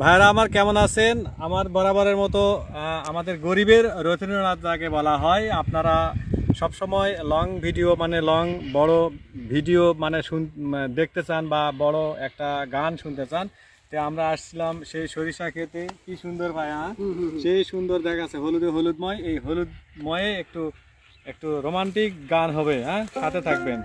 ভাইরা আমার কেমন আছেন? আমার বরাবরের মতো আমাদের গরিবের রথীন্দ্রনাথ যাকে বলা হয়, আপনারা সবসময় লং ভিডিও মানে লং বড় ভিডিও মানে দেখতে চান বা বড় একটা গান শুনতে চান। তো আমরা আসছিলাম সেই সরিষা খেতে। কি সুন্দর ভাই, হ্যাঁ সেই সুন্দর দেখাচ্ছে, হলুদে হলুদময়। এই হলুদময়ে একটু একটু রোমান্টিক গান হবে, হ্যাঁ সাথে থাকবেন।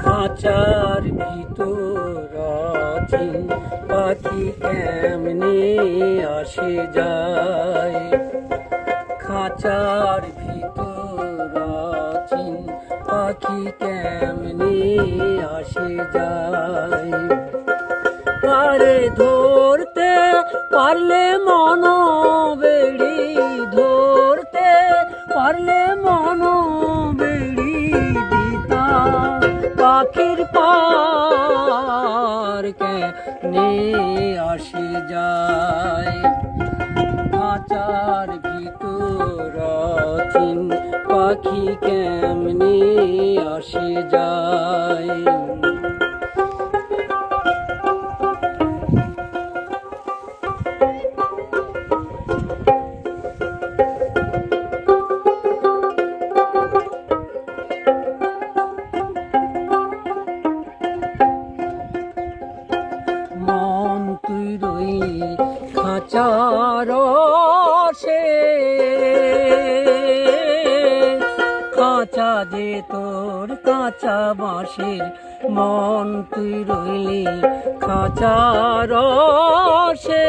খাঁচার ভিতর অচিন পাখি কেমনে আসে যায়, খাঁচার ভিতর অচিন পাখি কেমনে আসে যায়। আরে ধরতে পারলে মন বেড়ি, ধরতে পারলে মন বেড়ি দিতা পাখির পার কেনে আসে যায়। খাঁচার ভিতর অচিন পাখি কেমনে আসে যায়। মন তুই রইলি খাঁচার সে, খাঁচা যে তোর কাঁচা বাঁশের, মন তুই রইলি খাঁচার সে,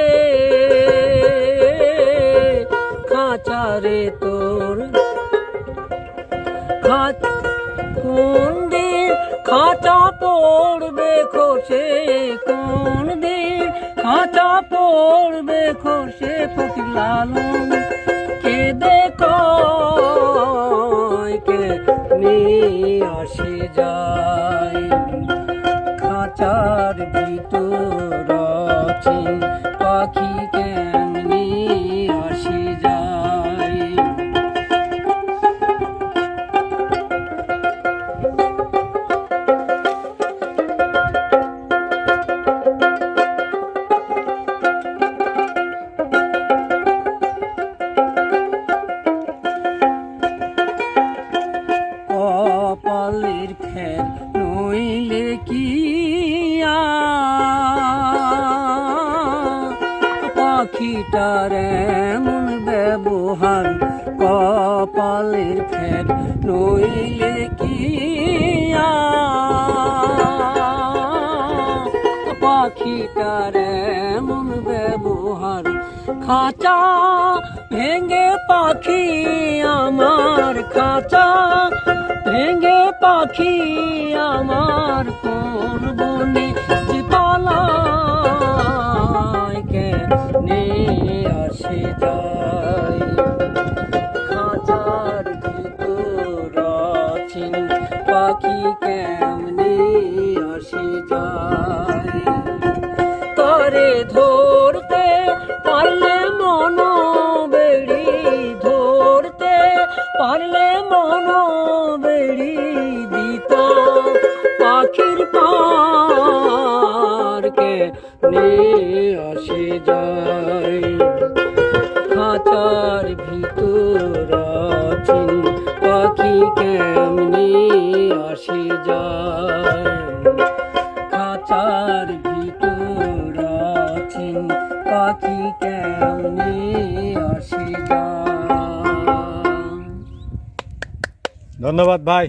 খাঁচা রে তোর কোন দিন খাঁচা পড়বে খসে, কোন দিন খাঁচা পড়বে খসে, ফকির লালন কে দেখায় কে নিয়ে আসে যায়। খাঁচার ভিতর অচিন পাখি কেমনে আসে যায়। কপালের ফের নইলে কি পাখিটার এমন ব্যবহার, কপালের ফের নইলে কি পাখিটার এমন ব্যবহার। খাঁচা ভেঙে পাখি আমার, খাঁচা ভেঙে পাখি আমার, কোন বনে পালায় কেনে আসে যায়। খাঁচার ভিতর অচিন পাখি কেমনে আসে যায়। তরে ধরতে পারলে মন বেড়ি, ধরতে পারলে মন বেড়ি দিতা পাখির পার কেনে আসে যায়। খাঁচার ভিতর অচিন পাখি কেমনে আসে যায়। খাঁচার ভিতর অচিন পাখি কেমনে আসে যায়। ধন্যবাদ ভাই।